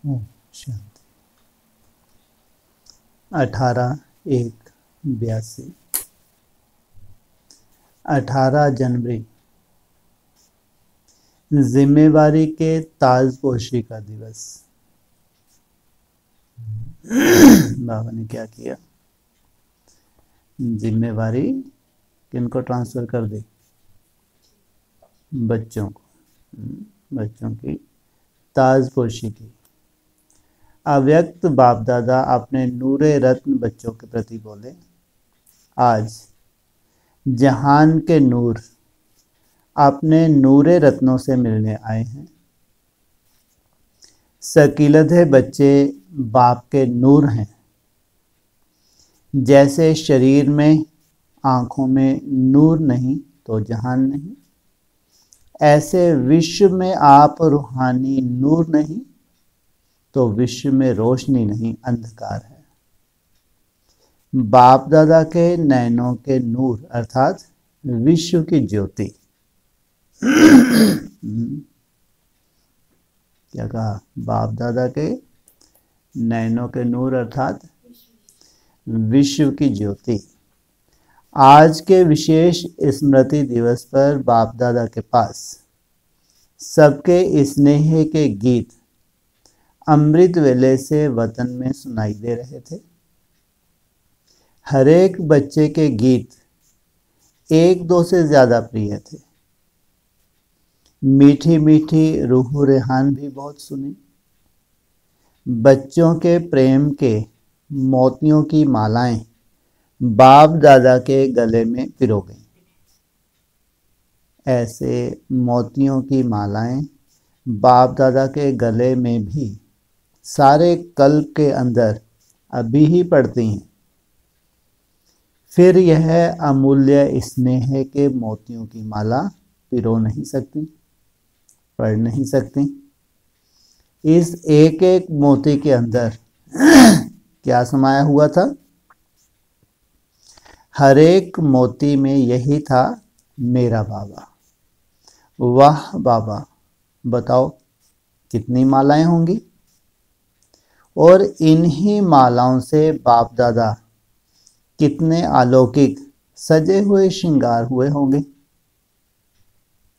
ओम शांति। 18/1/82 18 जनवरी जिम्मेवारी के ताजपोशी का दिवस। बाबा ने क्या किया, जिम्मेवारी किनको ट्रांसफर कर दी? बच्चों को, बच्चों की ताजपोशी की। अव्यक्त बाप दादा अपने नूरे रत्न बच्चों के प्रति बोले, आज जहान के नूर अपने नूरे रत्नों से मिलने आए हैं। सकीलधे बच्चे बाप के नूर हैं। जैसे शरीर में आँखों में नूर नहीं तो जहान नहीं, ऐसे विश्व में आप रूहानी नूर नहीं तो विश्व में रोशनी नहीं, अंधकार है। बाप दादा के नैनों के नूर अर्थात विश्व की ज्योति। क्या कहा? बाप दादा के नैनों के नूर अर्थात विश्व की ज्योति। आज के विशेष स्मृति दिवस पर बाप दादा के पास सबके स्नेह के गीत अमृत वेले से वतन में सुनाई दे रहे थे। हर एक बच्चे के गीत एक दो से ज्यादा प्रिय थे। मीठी मीठी रूह रेहान भी बहुत सुनी। बच्चों के प्रेम के मोतियों की मालाएं बाप दादा के गले में पिरो गईं। ऐसे मोतियों की मालाएं बाप दादा के गले में भी सारे कल्प के अंदर अभी ही पड़ती हैं। फिर यह अमूल्य स्नेह के मोतियों की माला पिरो नहीं सकती, पढ़ नहीं सकती। इस एक एक मोती के अंदर क्या समाया हुआ था? हर एक मोती में यही था, मेरा बाबा। वाह बाबा, बताओ कितनी मालाएं होंगी? और इन्हीं मालाओं से बाप दादा कितने अलौकिक सजे हुए श्रृंगार हुए होंगे।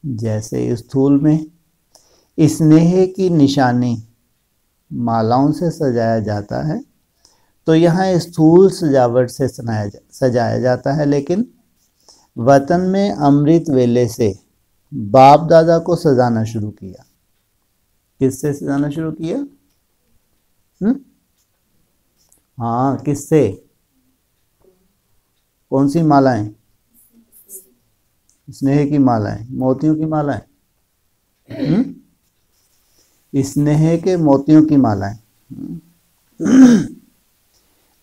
जैसे स्थूल में स्नेह की निशानी मालाओं से सजाया जाता है, तो यहाँ स्थूल सजावट से सजाया जाता है। लेकिन वतन में अमृत वेले से बाप दादा को सजाना शुरू किया। किससे सजाना शुरू किया? हाँ, किससे? कौन सी मालाएं? स्नेह की मालाएं, मोतियों की मालाएं। स्नेह के मोतियों की मालाएं।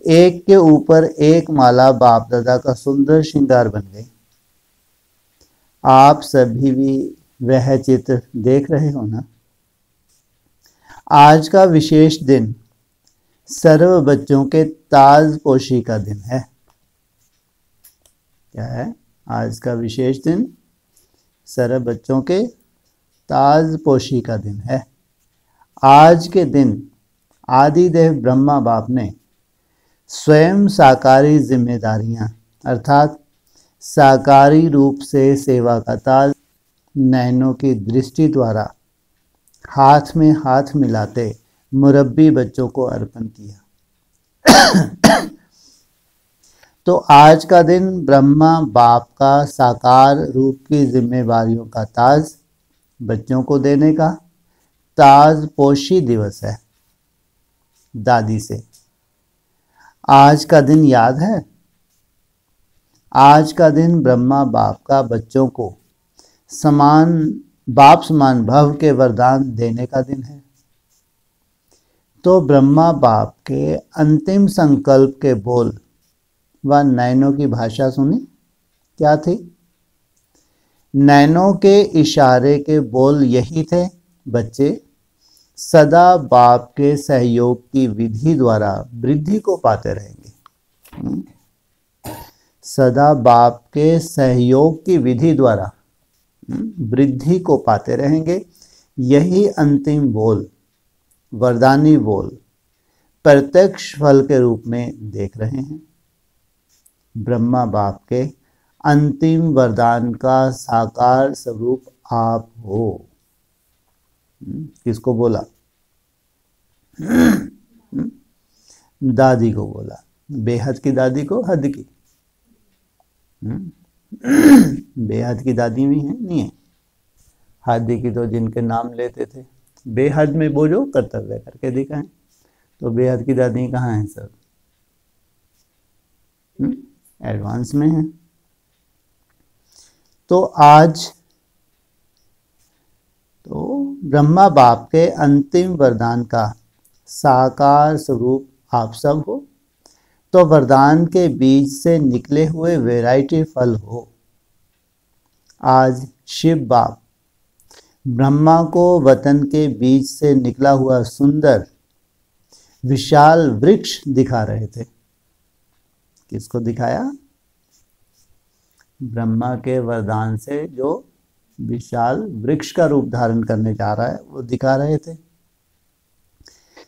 एक के ऊपर एक माला बाप दादा का सुंदर श्रृंगार बन गई। आप सभी भी वह चित्र देख रहे हो ना। आज का विशेष दिन सर्व बच्चों के ताजपोशी का दिन है। क्या है आज का विशेष दिन? सर्व बच्चों के ताजपोशी का दिन है। आज के दिन आदिदेव ब्रह्मा बाप ने स्वयं साकारी जिम्मेदारियां अर्थात साकारी रूप से सेवा का ताज नैनों की दृष्टि द्वारा हाथ में हाथ मिलाते मुरब्बी बच्चों को अर्पण किया। तो आज का दिन ब्रह्मा बाप का साकार रूप की जिम्मेवारियों का ताज बच्चों को देने का ताजपोशी दिवस है। दादी से आज का दिन याद है? आज का दिन ब्रह्मा बाप का बच्चों को बाप समान भव के वरदान देने का दिन है। तो ब्रह्मा बाप के अंतिम संकल्प के बोल व नैनों की भाषा सुनी। क्या थी? नैनों के इशारे के बोल यही थे, बच्चे सदा बाप के सहयोग की विधि द्वारा वृद्धि को पाते रहेंगे। सदा बाप के सहयोग की विधि द्वारा वृद्धि को पाते रहेंगे। यही अंतिम बोल वरदानी बोल प्रत्यक्ष फल के रूप में देख रहे हैं। ब्रह्मा बाप के अंतिम वरदान का साकार स्वरूप आप हो। किसको बोला? दादी को बोला। बेहद की दादी को हद की। बेहद की दादी भी है नहीं है? हद की तो जिनके नाम लेते थे, बेहद में वो जो कर्तव्य करके दिखाएं, तो बेहद की दादी कहाँ है सर? एडवांस में है। तो आज तो ब्रह्मा बाप के अंतिम वरदान का साकार स्वरूप आप सब हो। तो वरदान के बीज से निकले हुए वैरायटी फल हो। आज शिव बाप ब्रह्मा को वतन के बीज से निकला हुआ सुंदर विशाल वृक्ष दिखा रहे थे। किसको दिखाया? ब्रह्मा के वरदान से जो विशाल वृक्ष का रूप धारण करने जा रहा है वो दिखा रहे थे।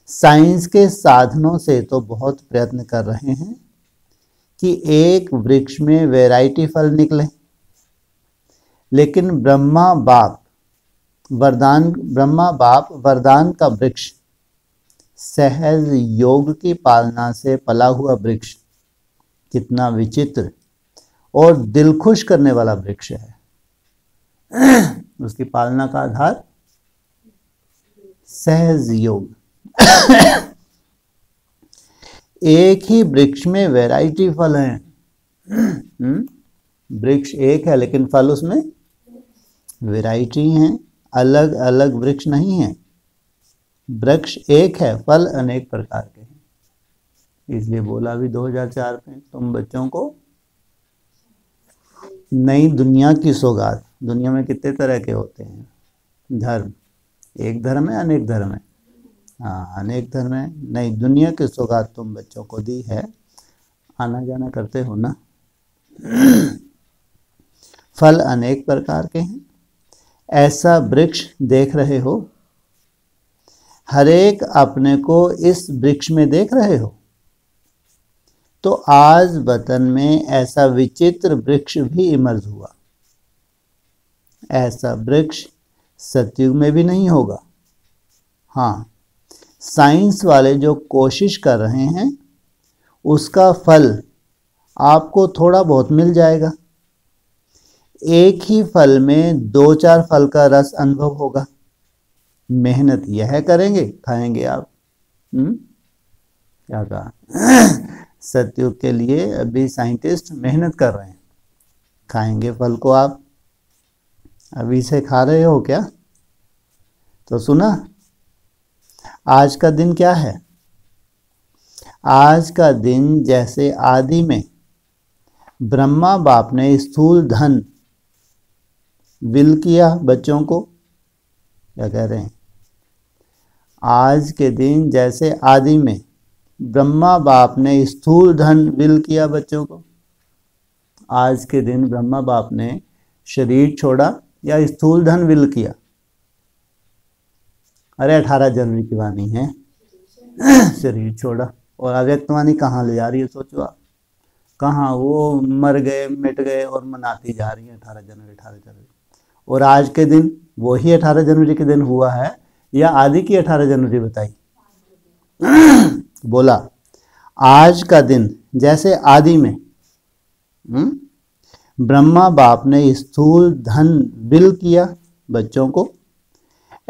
साइंस के साधनों से तो बहुत प्रयत्न कर रहे हैं कि एक वृक्ष में वैरायटी फल निकले, लेकिन ब्रह्मा बाप वरदान का वृक्ष सहज योग की पालना से पला हुआ वृक्ष कितना विचित्र और दिल खुश करने वाला वृक्ष है। उसकी पालना का आधार सहज योग। एक ही वृक्ष में वैरायटी फल हैं। वृक्ष एक है लेकिन फल उसमें वैरायटी हैं, अलग अलग वृक्ष नहीं है। वृक्ष एक है, फल अनेक प्रकार के हैं। इसलिए बोला भी 2004 में, तुम बच्चों को नई दुनिया की सौगात। दुनिया में कितने तरह के होते हैं धर्म? एक धर्म है, अनेक धर्म है। हाँ, अनेक धर्म है। नई दुनिया की सौगात तुम बच्चों को दी है। आना जाना करते हो ना। फल अनेक प्रकार के हैं, ऐसा वृक्ष देख रहे हो। हरेक अपने को इस वृक्ष में देख रहे हो। तो आज वतन में ऐसा विचित्र वृक्ष भी इमर्ज हुआ। ऐसा वृक्ष सतयुग में भी नहीं होगा। हाँ, साइंस वाले जो कोशिश कर रहे हैं उसका फल आपको थोड़ा बहुत मिल जाएगा। एक ही फल में 2-4 फल का रस अनुभव होगा। मेहनत यह करेंगे, खाएंगे आप। क्या कहा? सतयुग के लिए अभी साइंटिस्ट मेहनत कर रहे हैं। खाएंगे फल को आप। अभी से खा रहे हो क्या? तो सुना, आज का दिन क्या है? आज का दिन जैसे आदि में ब्रह्मा बाप ने स्थूल धन विल किया बच्चों को। क्या कह रहे हैं? आज के दिन जैसे आदि में ब्रह्मा बाप ने स्थूल धन विल किया बच्चों को। आज के दिन ब्रह्मा बाप ने शरीर छोड़ा या स्थूल धन विल किया? अरे 18 जनवरी की वाणी है। शरीर छोड़ा। और अव्यक्त वाणी कहाँ ले जा रही है? सोचो आप। कहाँ वो मर गए, मिट गए और मनाती जा रही है 18 जनवरी। और आज के दिन वही 18 जनवरी के दिन हुआ है या आदि की 18 जनवरी बताई? बोला आज का दिन जैसे आदि में ब्रह्मा बाप ने स्थूल धन विल किया बच्चों को,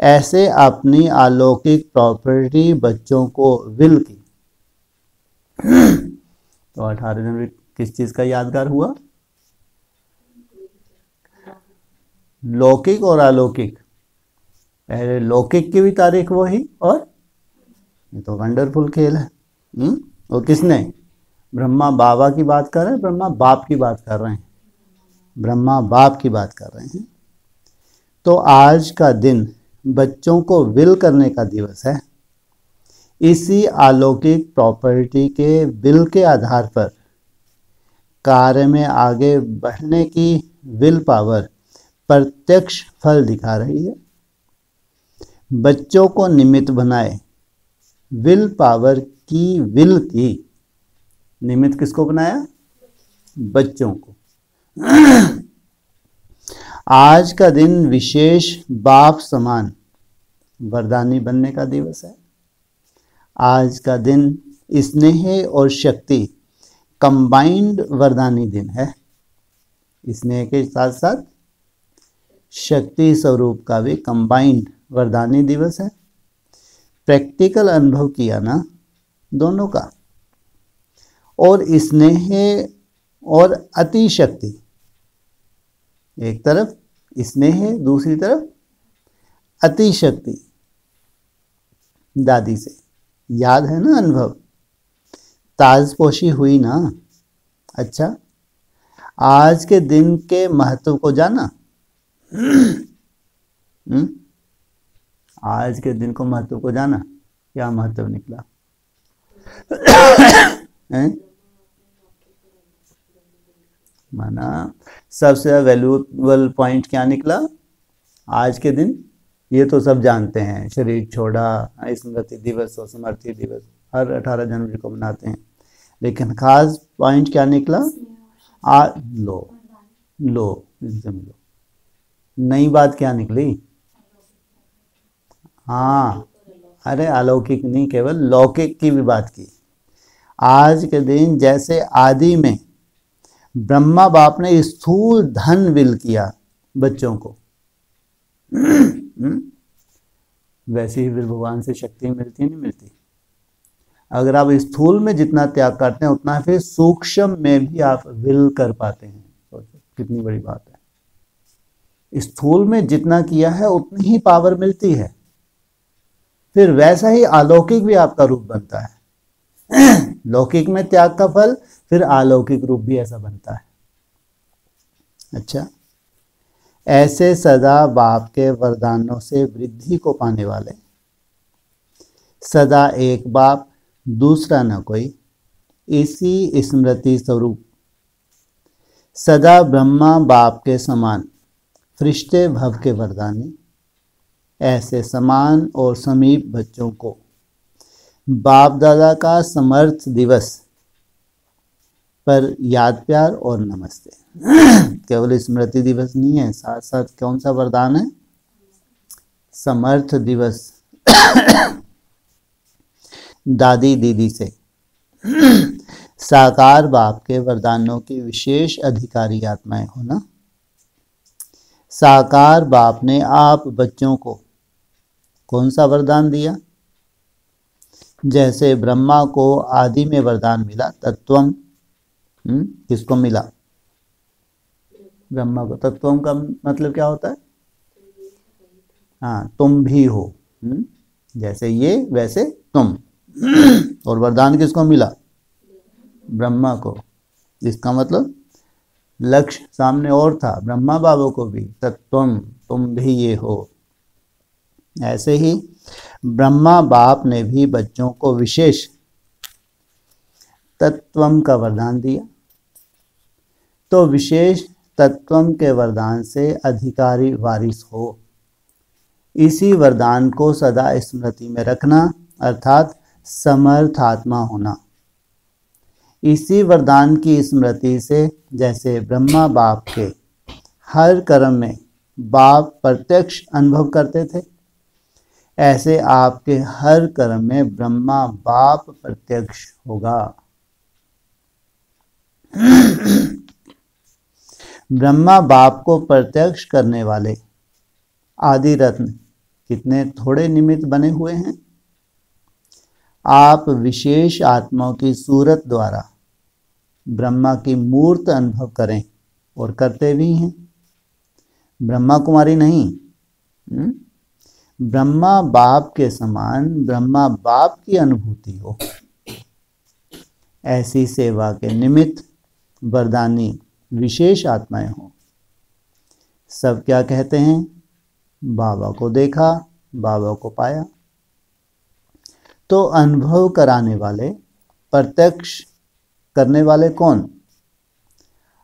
ऐसे अपनी अलौकिक प्रॉपर्टी बच्चों को विल की। तो 18 जनवरी किस चीज का यादगार हुआ? लौकिक और अलौकिक। पहले लौकिक की भी तारीख वही, और ये तो वंडरफुल खेल है। और किसने? ब्रह्मा बाबा की बात कर रहे हैं, ब्रह्मा बाप की बात कर रहे हैं। ब्रह्मा बाप की बात कर रहे हैं। तो आज का दिन बच्चों को विल करने का दिवस है। इसी अलौकिक प्रॉपर्टी के विल के आधार पर कार्य में आगे बढ़ने की विल पावर प्रत्यक्ष फल दिखा रही है। बच्चों को निमित्त बनाए विल पावर की, विल की निमित्त किसको बनाया? बच्चों को। आज का दिन विशेष बाप समान वरदानी बनने का दिवस है। आज का दिन स्नेह और शक्ति कंबाइंड वरदानी दिन है। स्नेह के साथ साथ शक्ति स्वरूप का भी कंबाइंड वरदानी दिवस है। प्रैक्टिकल अनुभव किया ना दोनों का। और स्नेह और अति शक्ति, एक तरफ स्नेह दूसरी तरफ अति शक्ति। दादी से याद है ना अनुभव, ताजपोशी हुई ना। अच्छा, आज के दिन के महत्व को जाना? आज के दिन को महत्व को जाना? क्या महत्व निकला? माना सबसे वैल्यूएबल पॉइंट क्या निकला आज के दिन? ये तो सब जानते हैं, शरीर छोड़ा, स्मृति दिवस और स्मृति दिवस हर 18 जनवरी को मनाते हैं, लेकिन खास पॉइंट क्या निकला? लो नई बात क्या निकली? हाँ, अरे अलौकिक नहीं, केवल लौकिक की भी बात की। आज के दिन जैसे आदि में ब्रह्मा बाप ने स्थूल धन विल किया बच्चों को, वैसे ही फिर भगवान से शक्ति मिलती नहीं मिलती? अगर आप स्थूल में जितना त्याग करते हैं उतना फिर सूक्ष्म में भी आप विल कर पाते हैं। सोचो कितनी बड़ी बात है। स्थूल में जितना किया है उतनी ही पावर मिलती है, फिर वैसा ही अलौकिक भी आपका रूप बनता है। लौकिक में त्याग का फल, फिर अलौकिक रूप भी ऐसा बनता है। अच्छा, ऐसे सदा बाप के वरदानों से वृद्धि को पाने वाले, सदा एक बाप दूसरा न कोई, इसी स्मृति स्वरूप सदा ब्रह्मा बाप के समान फरिश्ते भव के वरदानी, ऐसे समान और समीप बच्चों को बाप दादा का समर्थ दिवस पर याद प्यार और नमस्ते। केवल स्मृति दिवस नहीं है, साथ साथ कौन सा वरदान है? समर्थ दिवस। दादी दीदी से साकार बाप के वरदानों की विशेष अधिकारी आत्माएं होना। साकार बाप ने आप बच्चों को कौन सा वरदान दिया? जैसे ब्रह्मा को आदि में वरदान मिला तत्वम, किसको मिला? ब्रह्मा को। तत्वम का मतलब क्या होता है? हाँ, तुम भी हो, जैसे ये वैसे तुम। और वरदान किसको मिला? ब्रह्मा को। इसका मतलब लक्ष्य सामने और था, ब्रह्मा बाबा को भी तत्वम, तुम भी ये हो। ऐसे ही ब्रह्मा बाप ने भी बच्चों को विशेष तत्वम का वरदान दिया। तो विशेष तत्वम के वरदान से अधिकारी वारिस हो, इसी वरदान को सदा स्मृति में रखना, अर्थात समर्थ आत्मा होना। इसी वरदान की स्मृति से जैसे ब्रह्मा बाप के हर कर्म में बाप प्रत्यक्ष अनुभव करते थे, ऐसे आपके हर कर्म में ब्रह्मा बाप प्रत्यक्ष होगा। ब्रह्मा बाप को प्रत्यक्ष करने वाले आदि रत्न कितने थोड़े निमित्त बने हुए हैं। आप विशेष आत्माओं की सूरत द्वारा ब्रह्मा की मूर्त अनुभव करें और करते भी हैं। ब्रह्मा कुमारी नहीं, ब्रह्मा बाप के समान ब्रह्मा बाप की अनुभूति हो। ऐसी सेवा के निमित्त वरदानी विशेष आत्माएं हों। सब क्या कहते हैं? बाबा को देखा, बाबा को पाया। तो अनुभव कराने वाले, प्रत्यक्ष करने वाले कौन?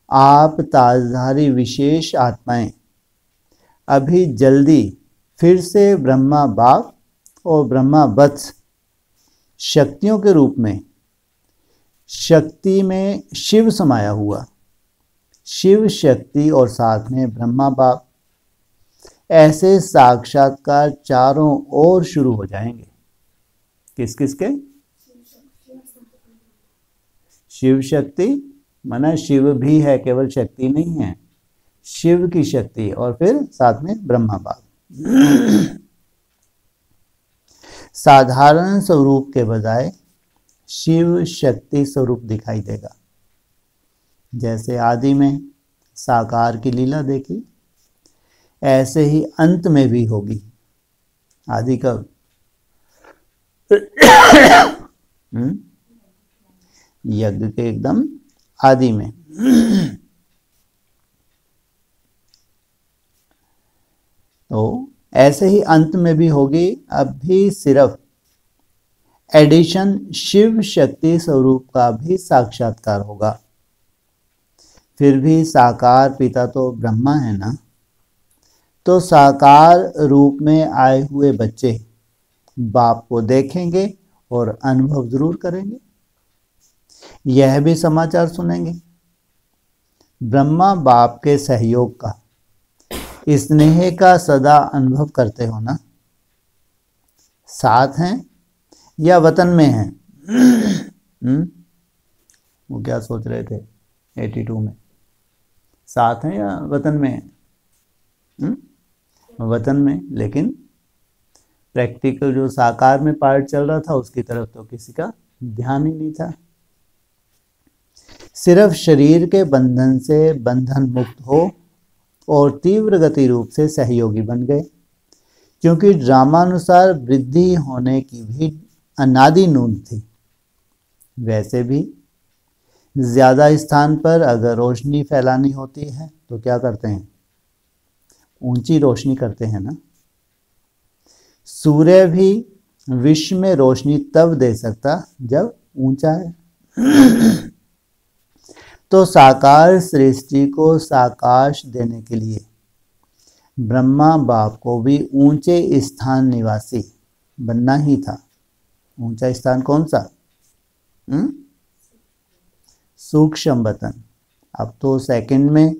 आप ताजधारी विशेष आत्माएं अभी जल्दी फिर से ब्रह्मा बाप और ब्रह्मा वत्स शक्तियों के रूप में, शक्ति में शिव समाया हुआ, शिव शक्ति और साथ में ब्रह्मा बाप, ऐसे साक्षात्कार चारों ओर शुरू हो जाएंगे। किस किस के? शिव शक्ति माना शिव भी है, केवल शक्ति नहीं है, शिव की शक्ति और फिर साथ में ब्रह्मा बाप। साधारण स्वरूप के बजाय शिव शक्ति स्वरूप दिखाई देगा। जैसे आदि में साकार की लीला देखी, ऐसे ही अंत में भी होगी। आदि कब? यज्ञ के एकदम आदि में। तो ऐसे ही अंत में भी होगी। अब भी सिर्फ एडिशन शिव शक्ति स्वरूप का भी साक्षात्कार होगा। फिर भी साकार पिता तो ब्रह्मा है ना, तो साकार रूप में आए हुए बच्चे बाप को देखेंगे और अनुभव जरूर करेंगे। यह भी समाचार सुनेंगे। ब्रह्मा बाप के सहयोग का, स्नेह का सदा अनुभव करते हो ना। साथ हैं या वतन में हैं? वो क्या सोच रहे थे 82 में? साथ हैं या वतन में हैं? वतन में, लेकिन प्रैक्टिकल जो साकार में पार्ट चल रहा था उसकी तरफ तो किसी का ध्यान ही नहीं था। सिर्फ शरीर के बंधन से बंधन मुक्त हो और तीव्र गति रूप से सहयोगी बन गए, क्योंकि ड्रामानुसार वृद्धि होने की भी अनादि नून थी। वैसे भी ज्यादा स्थान पर अगर रोशनी फैलानी होती है तो क्या करते हैं? ऊंची रोशनी करते हैं ना। सूर्य भी विश्व में रोशनी तब दे सकता जब ऊंचा है। तो साकार सृष्टि को साकाश देने के लिए ब्रह्मा बाप को भी ऊंचे स्थान निवासी बनना ही था। ऊंचा स्थान कौन सा? सूक्ष्म वतन। अब तो सेकंड में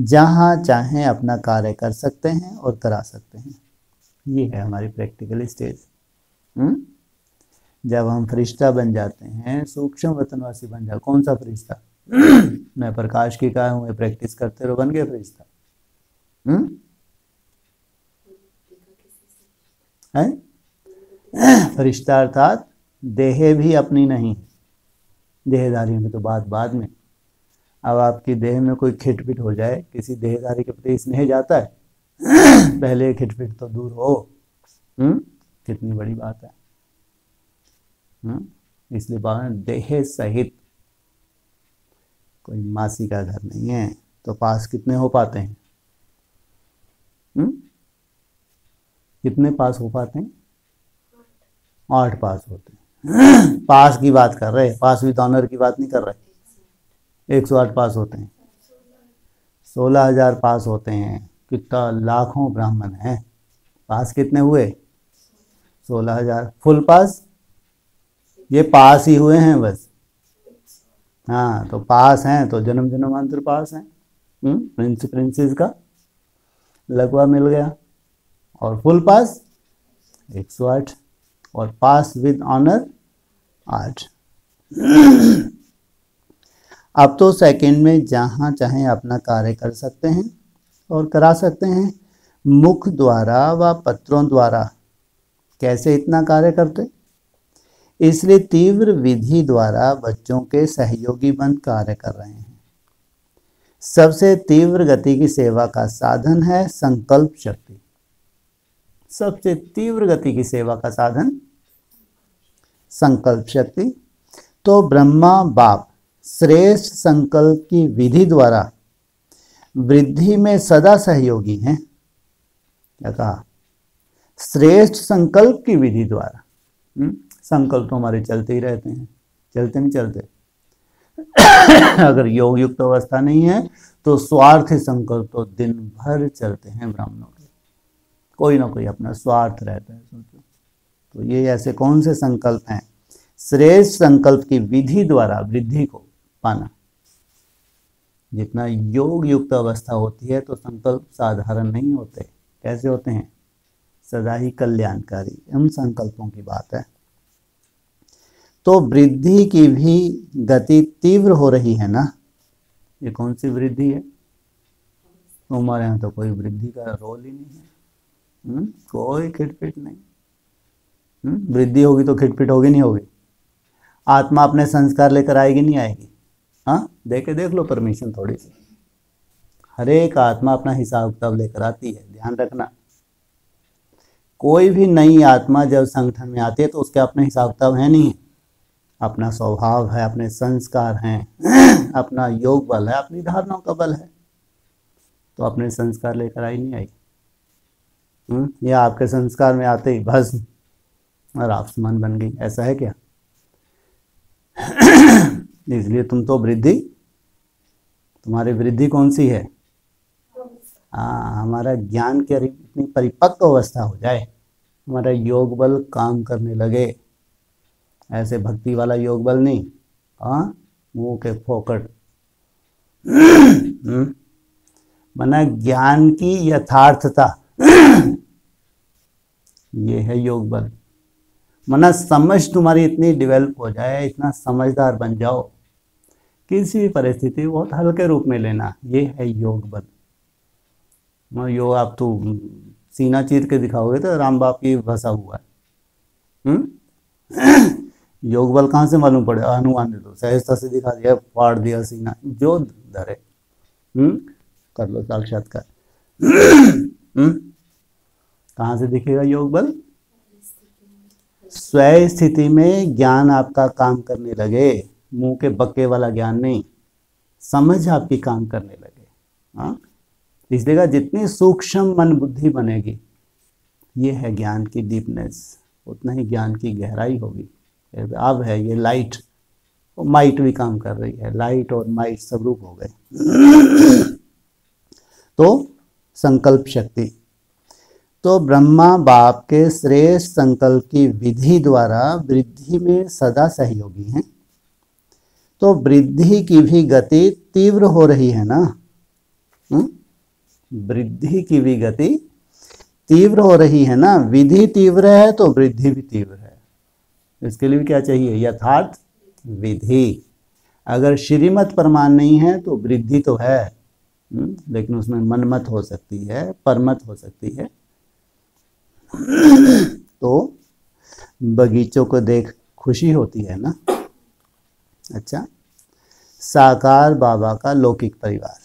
जहां चाहें अपना कार्य कर सकते हैं और करा सकते हैं। ये है हमारी प्रैक्टिकल स्टेज। जब हम फरिश्ता बन जाते हैं, सूक्ष्म वतनवासी बन जाओ। कौन सा फरिश्ता? मैं प्रकाश की कहा हूँ, प्रैक्टिस करते रहो, बन गए फरिश्ता। फरिश्ता अर्थात देह भी अपनी नहीं, देहधारी में तो बाद में। अब आपकी देह में कोई खिटपिट हो जाए, किसी देहधारी के प्रति स्नेह जाता है? पहले खिटपिट तो दूर हो। कितनी बड़ी बात है। इसलिए देह सहित कोई मासी का घर नहीं है। तो पास कितने हो पाते हैं? कितने पास हो पाते हैं? 8 पास होते हैं। पास की बात कर रहे, पास विद ऑनर की बात नहीं कर रहे। 108 पास होते हैं। 16,000 पास होते हैं। कितना लाखों ब्राह्मण हैं, पास कितने हुए? 16,000। फुल पास? ये पास ही हुए हैं बस। हाँ, तो पास हैं तो जन्म जन्मांतर पास हैं। प्रिंसेस का लगवा मिल गया। और फुल पास 108 और पास विद ऑनर 8। अब तो सेकंड में जहां चाहें अपना कार्य कर सकते हैं और करा सकते हैं। मुख द्वारा व पत्रों द्वारा कैसे इतना कार्य करते? इसलिए तीव्र विधि द्वारा बच्चों के सहयोगी बन कार्य कर रहे हैं। सबसे तीव्र गति की सेवा का साधन है संकल्प शक्ति। सबसे तीव्र गति की सेवा का साधन संकल्प शक्ति। तो ब्रह्मा बाप श्रेष्ठ संकल्प की विधि द्वारा वृद्धि में सदा सहयोगी हैं। क्या कहा? श्रेष्ठ संकल्प की विधि द्वारा। संकल्प तो हमारे चलते ही रहते हैं, चलते नहीं चलते। अगर योग युक्त अवस्था नहीं है तो स्वार्थी संकल्प तो दिन भर चलते हैं ब्राह्मणों के। कोई ना कोई अपना स्वार्थ रहता है। सोचो तो ये ऐसे कौन से संकल्प हैं? श्रेष्ठ संकल्प की विधि द्वारा वृद्धि को पाना। जितना योग युक्त अवस्था होती है तो संकल्प साधारण नहीं होते। कैसे होते हैं? सदा ही कल्याणकारी। उन संकल्पों की बात है। तो वृद्धि की भी गति तीव्र हो रही है ना। ये कौन सी वृद्धि है? हमारे यहाँ तो कोई वृद्धि का रोल ही नहीं है। कोई खिटपिट नहीं। वृद्धि होगी तो खिटपिट होगी नहीं होगी? आत्मा अपने संस्कार लेकर आएगी नहीं आएगी? हाँ, देख लो परमिशन थोड़ी सी। हर एक आत्मा अपना हिसाब किताब लेकर आती है, ध्यान रखना। कोई भी नई आत्मा जब संगठन में आती है तो उसके अपने हिसाब किताब है नहीं। अपना स्वभाव है, अपने संस्कार हैं, अपना योग बल है, अपनी धारणाओं का बल है। तो अपने संस्कार लेकर आई नहीं आई? या आपके संस्कार में आते ही भस्म और आप समान बन गई, ऐसा है क्या? इसलिए तुम तो वृद्धि, तुम्हारी वृद्धि कौन सी है? हमारा ज्ञान की इतनी परिपक्व अवस्था हो जाए, हमारा योग बल काम करने लगे। ऐसे भक्ति वाला योग बल नहीं, मुंह के फोकट। मना ज्ञान की यथार्थता, ये है योग बल। मना समझ तुम्हारी इतनी डेवलप हो जाए, इतना समझदार बन जाओ, किसी भी परिस्थिति बहुत हल्के रूप में लेना, ये है योग बल। योग आप तो सीना चीर के दिखाओगे तो राम बाप की फंसा हुआ है। योग बल कहाँ से मालूम पड़े? हनुमान ने तो सहजता से दिखा दिया, फाड़ दिया सीना, जो धरे। कर लो साक्षात्कार। कहाँ से दिखेगा योग बल? स्वयं स्थिति में ज्ञान आपका काम करने लगे, मुंह के बक्के वाला ज्ञान नहीं, समझ आपकी काम करने लगे। इसलिए जितनी सूक्ष्म मन बुद्धि बनेगी, ये है ज्ञान की डीपनेस, उतना ही ज्ञान की गहराई होगी। अब है ये लाइट और माइट भी काम कर रही है, लाइट और माइट सब रूप हो गए। तो संकल्प शक्ति, तो ब्रह्मा बाप के श्रेष्ठ संकल्प की विधि द्वारा वृद्धि में सदा सहयोगी हैं। तो वृद्धि की भी गति तीव्र हो रही है ना। वृद्धि की भी गति तीव्र हो रही है ना। विधि तीव्र है तो वृद्धि भी तीव्र है। इसके लिए भी क्या चाहिए? यथार्थ विधि। अगर श्रीमत प्रमाण नहीं है तो वृद्धि तो है, लेकिन उसमें मनमत हो सकती है, परमत हो सकती है। तो बगीचों को देख खुशी होती है ना। अच्छा, साकार बाबा का लौकिक परिवार,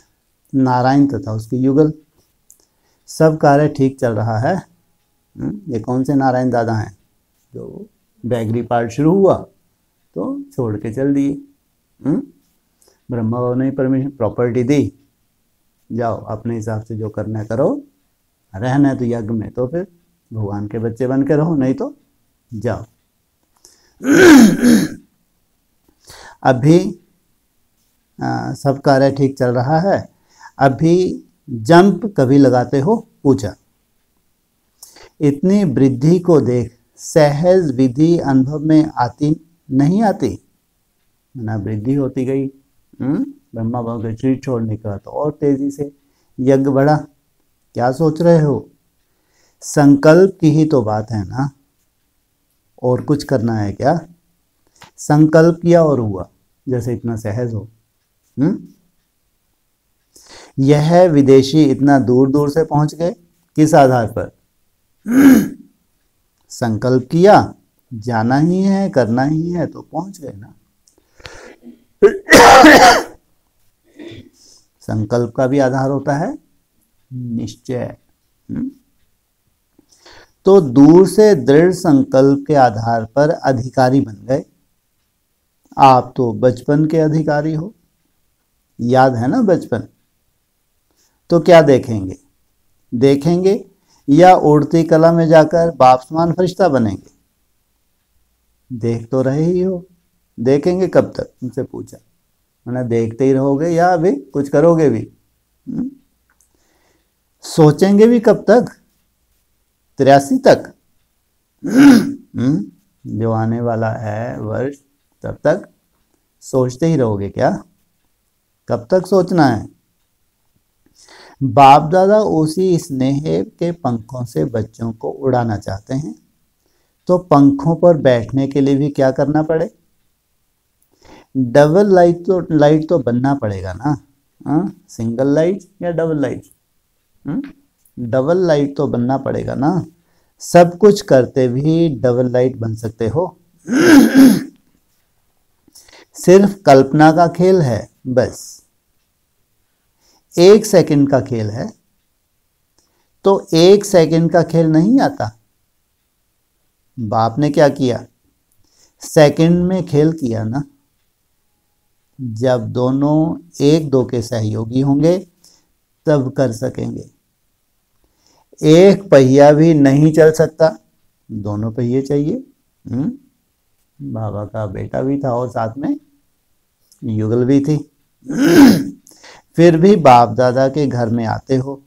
नारायण तथा उसके युगल, सब कार्य ठीक चल रहा है। ये कौन से नारायण दादा हैं? जो बैगरी पार्ट शुरू हुआ तो छोड़ के चल दिए। ब्रह्मा बाबा ने परमिशन, प्रॉपर्टी दी, जाओ अपने हिसाब से जो करना करो, रहना है तो यज्ञ में तो फिर भगवान के बच्चे बन के रहो, नहीं तो जाओ। अभी सब कार्य ठीक चल रहा है। अभी जंप कभी लगाते हो? पूछा। इतनी वृद्धि को देख सहज विधि अनुभव में आती नहीं आती? ना वृद्धि होती गई। ब्रह्मा बाबा के शरीर छोड़ने का तो और तेजी से यज्ञ बढ़ा। क्या सोच रहे हो? संकल्प की ही तो बात है ना, और कुछ करना है क्या? संकल्प किया और हुआ, जैसे इतना सहज हो। यह विदेशी इतना दूर दूर से पहुंच गए, किस आधार पर? संकल्प किया, जाना ही है, करना ही है, तो पहुंच गए ना। संकल्प का भी आधार होता है निश्चय। तो दूर से दृढ़ संकल्प के आधार पर अधिकारी बन गए। आप तो बचपन के अधिकारी हो, याद है ना बचपन? तो क्या देखेंगे? देखेंगे या उड़ती कला में जाकर बाप समान फरिश्ता बनेंगे? देख तो रहे ही हो। देखेंगे कब तक? उनसे पूछा। मैंने देखते ही रहोगे या अभी कुछ करोगे भी? सोचेंगे भी कब तक? 83 तक। जो आने वाला है वर्ष, तब तक सोचते ही रहोगे क्या? कब तक सोचना है? बाप दादा उसी स्नेह के पंखों से बच्चों को उड़ाना चाहते हैं, तो पंखों पर बैठने के लिए भी क्या करना पड़े? डबल लाइट तो बनना पड़ेगा ना। सिंगल लाइट या डबल लाइट? डबल लाइट तो बनना पड़ेगा ना। सब कुछ करते भी डबल लाइट बन सकते हो? सिर्फ कल्पना का खेल है बस। 1 सेकंड का खेल है, तो 1 सेकंड का खेल नहीं आता। बाप ने क्या किया? सेकंड में खेल किया ना। जब दोनों एक दो के सहयोगी होंगे तब कर सकेंगे। एक पहिया भी नहीं चल सकता, दोनों पहिए चाहिए। बाबा का बेटा भी था और साथ में युगल भी थी। फिर भी बाप दादा के घर में आते हो।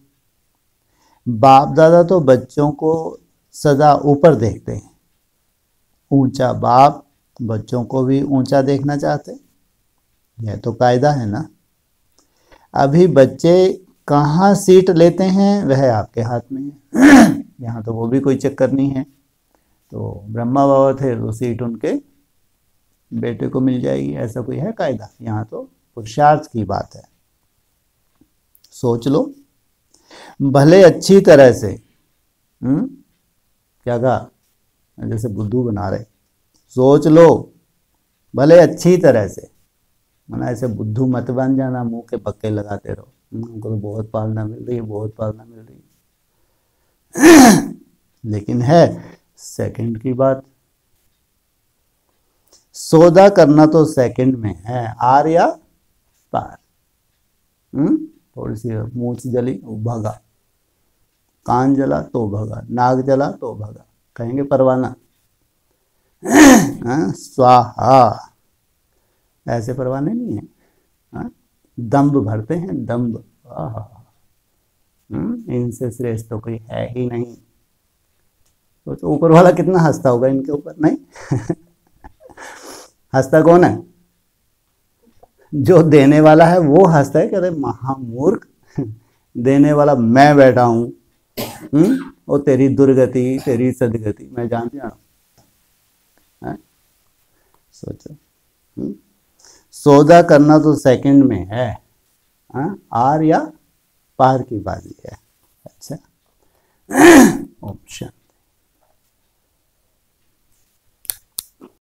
बाप दादा तो बच्चों को सदा ऊपर देखते हैं। ऊंचा बाप बच्चों को भी ऊंचा देखना चाहते। यह तो कायदा है ना। अभी बच्चे कहाँ सीट लेते हैं वह आपके हाथ में है। यहाँ तो वो भी कोई चक्कर नहीं है। तो ब्रह्मा बाबा थे तो सीट उनके बेटे को मिल जाएगी, ऐसा कोई है कायदा? यहाँ तो पुरुषार्थ की बात है। सोच लो, भले अच्छी तरह से। क्या कहा? जैसे बुद्धू बना रहे। सोच लो भले अच्छी तरह से, मना ऐसे बुद्धू मत बन जाना, मुंह के पक्के लगाते रहो। हमको तो बहुत पालना मिल रही है, बहुत पालना मिल रही है। लेकिन है सेकंड की बात। सौदा करना तो सेकंड में है, आर या पार। थोड़ी सी मूछ जली भागा, कान जला तो भागा, नाक जला तो भागा, कहेंगे परवाना। स्वाहा, ऐसे परवाने नहीं है। दम्भ भरते हैं, दम्भ। इनसे श्रेष्ठ तो कोई है ही नहीं। तो ऊपर वाला कितना हंसता होगा इनके ऊपर, नहीं? हंसता कौन है? जो देने वाला है वो हंसता है, कहते महामूर्ख, देने वाला मैं बैठा हूं। और तेरी दुर्गति, तेरी सदगति मैं जानती हूँ। सोचो, सौदा करना तो सेकंड में है। आर या पार की बाजी है। अच्छा, ऑप्शन